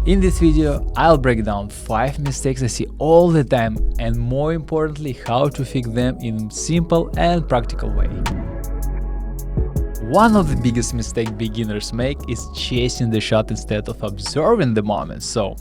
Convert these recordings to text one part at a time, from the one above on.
In this video, I'll break down 5 mistakes I see all the time and more importantly how to fix them in simple and practical way. One of the biggest mistakes beginners make is chasing the shot instead of observing the moment. So,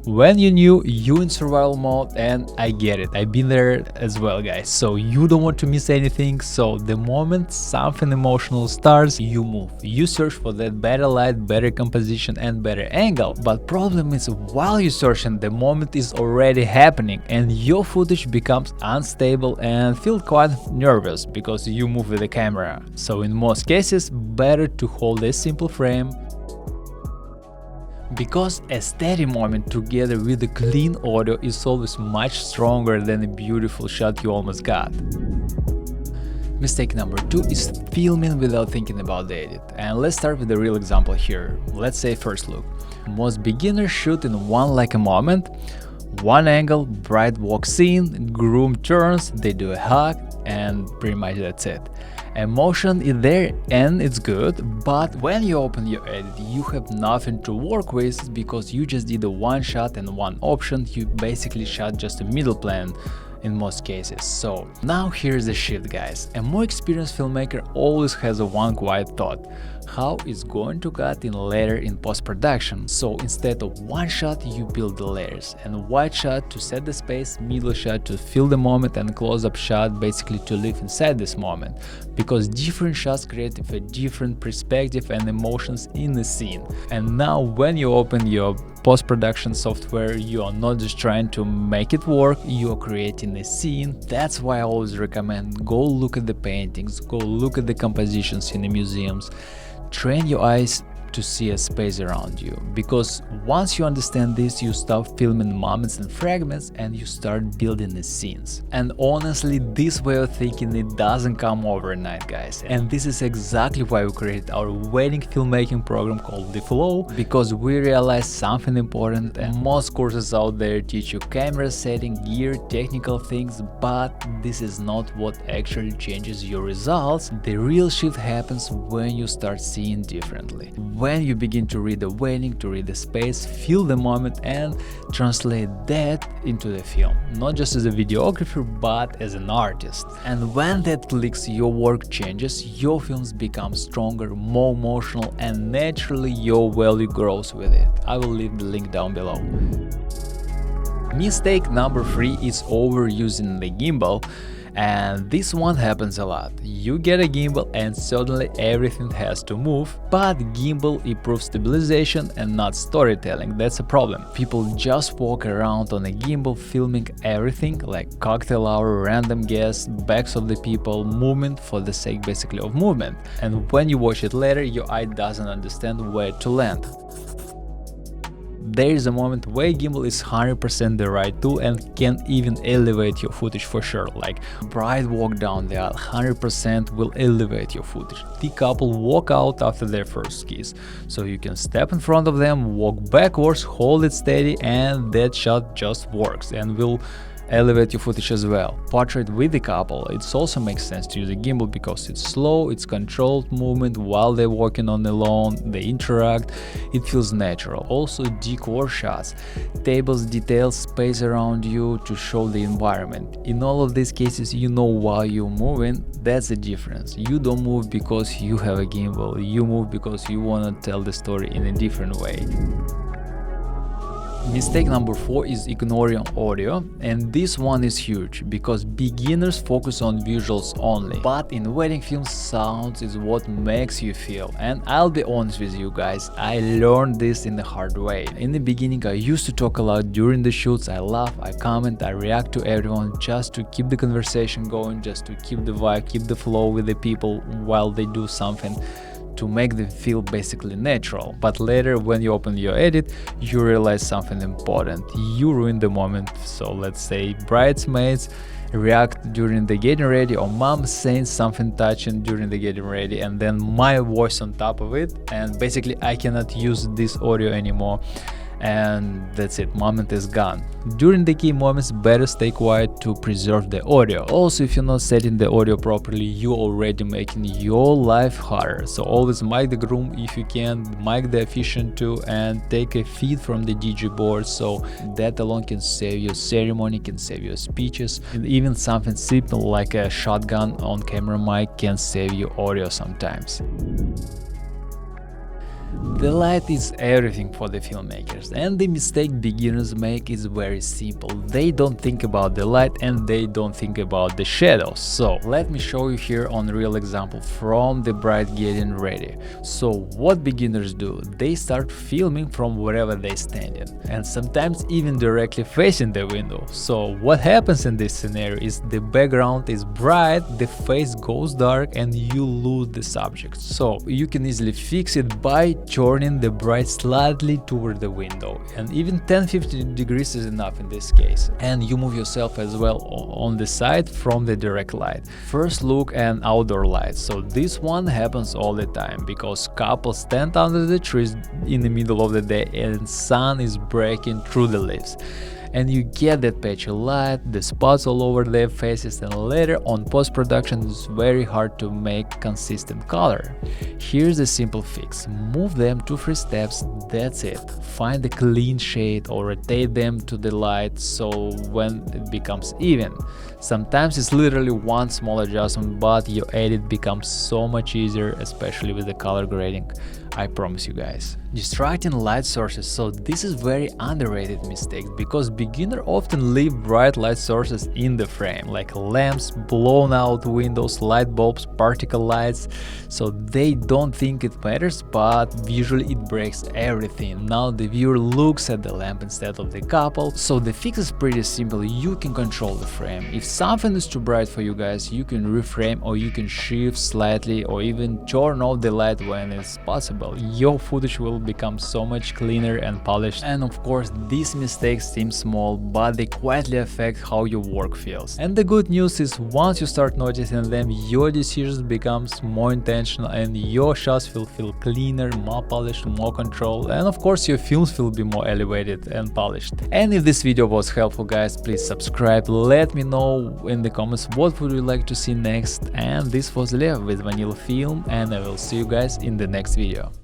when you're new, you're in survival mode, and I get it, I've been there as well, guys. So you don't want to miss anything, so the moment something emotional starts, you move. You search for that better light, better composition and better angle. But problem is, while you're searching, the moment is already happening and your footage becomes unstable and feel quite nervous because you move with the camera. So in most cases, better to hold a simple frame, because a steady moment together with a clean audio is always much stronger than a beautiful shot you almost got. Mistake number 2 is filming without thinking about the edit. And let's start with a real example here. Let's say first look. Most beginners shoot in one moment, one angle, bride walks in, groom turns, they do a hug, and pretty much that's it. Emotion is there and it's good, but when you open your edit, you have nothing to work with because you just did a one shot and one option. You basically shot just a middle plan in most cases. So now here's the shit, guys. A more experienced filmmaker always has a one quiet thought: how it's going to cut in later in post-production. So instead of one shot, you build the layers, and wide shot to set the space, middle shot to fill the moment, and close-up shot basically to live inside this moment, because different shots create a different perspective and emotions in the scene. And now when you open your post-production software, you are not just trying to make it work, you are creating a scene. That's why I always recommend go look at the paintings, go look at the compositions in the museums. Train your eyes to see a space around you, because once you understand this, you stop filming moments and fragments and you start building the scenes. And honestly, this way of thinking, it doesn't come overnight, guys. And this is exactly why we created our wedding filmmaking program called The Flow, because we realized something important. And most courses out there teach you camera setting, gear, technical things, but this is not what actually changes your results. The real shift happens when you start seeing differently. When you begin to read the wedding, to read the space, feel the moment, and translate that into the film, not just as a videographer, but as an artist. And when that clicks, your work changes, your films become stronger, more emotional, and naturally your value grows with it. I will leave the link down below. Mistake number 3 is overusing the gimbal. And this one happens a lot. You get a gimbal and suddenly everything has to move, but gimbal improves stabilization and not storytelling. That's a problem. People just walk around on a gimbal filming everything, like cocktail hour, random guests, backs of the people, movement for the sake basically of movement. And when you watch it later, your eye doesn't understand where to land. There is a moment where gimbal is 100% the right tool and can even elevate your footage for sure. Like bride walk down the aisle, 100% will elevate your footage. The couple walk out after their first kiss, so you can step in front of them, walk backwards, hold it steady, and that shot just works and will elevate your footage as well. Portrait with the couple, it also makes sense to use a gimbal because it's slow, it's controlled movement while they're walking on the lawn, they interact, it feels natural. Also decor shots, tables, details, space around you to show the environment. In all of these cases, you know while you're moving, that's the difference. You don't move because you have a gimbal, you move because you want to tell the story in a different way. Mistake number 4 is ignoring audio, and this one is huge because beginners focus on visuals only, but in wedding films, sounds is what makes you feel. And I'll be honest with you guys, I learned this in the hard way. In the beginning, I used to talk a lot during the shoots. I laugh, I comment, I react to everyone just to keep the conversation going, just to keep the vibe, keep the flow with the people while they do something, to make them feel basically natural. But later, when you open your edit, you realize something important. You ruin the moment. So let's say bridesmaids react during the getting ready, or mom saying something touching during the getting ready, and then my voice on top of it, and basically I cannot use this audio anymore. and that's it, moment is gone. During the key moments, better stay quiet to preserve the audio. Also, if you're not setting the audio properly, you're already making your life harder. So always mic the groom if you can, mic the officiant too, and take a feed from the DJ board, so that alone can save your ceremony, can save your speeches, and even something simple like a shotgun on camera mic can save your audio sometimes. The light is everything for the filmmakers, and the mistake beginners make is very simple. They don't think about the light and they don't think about the shadows. So let me show you here on real example from the bride getting ready. So what beginners do? They start filming from wherever they stand in, and sometimes even directly facing the window. So what happens in this scenario is the background is bright, the face goes dark, and you lose the subject. So you can easily fix it by turning the bride slightly toward the window, and even 10-15 degrees is enough in this case. And you move yourself as well on the side from the direct light. First look and outdoor light. So this one happens all the time because couples stand under the trees in the middle of the day and sun is breaking through the leaves, and you get that patchy light, the spots all over their faces, and later on post-production it's very hard to make consistent color. Here's a simple fix: move them 2-3 steps, that's it. Find a clean shade or rotate them to the light so when it becomes even. Sometimes it's literally one small adjustment, but your edit becomes so much easier, especially with the color grading, I promise you guys. Distracting light sources. So this is very underrated mistake because beginners often leave bright light sources in the frame, like lamps, blown out windows, light bulbs, particle lights. So they don't think it matters, but visually it breaks everything. Now the viewer looks at the lamp instead of the couple. So the fix is pretty simple. You can control the frame. If something is too bright for you guys, you can reframe, or you can shift slightly, or even turn off the light when it's possible. Your footage will become so much cleaner and polished. And of course, these mistakes seem small, but they quietly affect how your work feels. And the good news is, once you start noticing them, your decisions becomes more intentional and your shots will feel cleaner, more polished, more controlled, and of course your films will be more elevated and polished. And if this video was helpful guys, please subscribe, let me know in the comments what would you like to see next. And this was Lev with Vanilla Film, and I will see you guys in the next video.